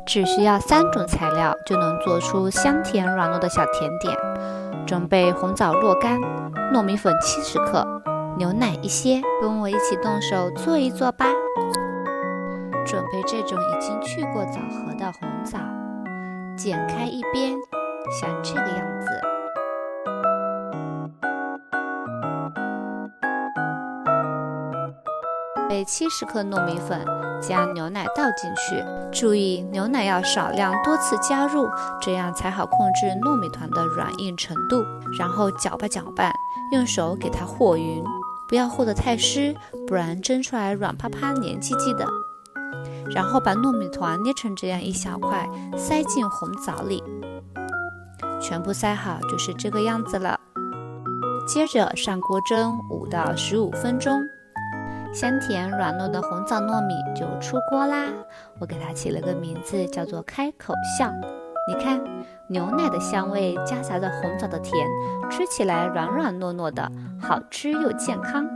只需要3种材料就能做出香甜软糯的小甜点。准备红枣若干，糯米粉70克，牛奶一些，跟我一起动手做一做吧。准备这种已经去过枣核的红枣，剪开一边，像这个样子。备70克糯米粉，将牛奶倒进去，注意牛奶要少量多次加入，这样才好控制糯米团的软硬程度。然后搅拌搅拌，用手给它和匀，不要和得太湿，不然蒸出来软趴趴黏唧唧的。然后把糯米团捏成这样一小块，塞进红枣里，全部塞好就是这个样子了。接着上锅蒸5到15分钟，香甜软糯的红枣糯米就出锅啦。我给它起了个名字，叫做开口笑。你看，牛奶的香味夹杂着红枣的甜，吃起来软软糯糯的，好吃又健康。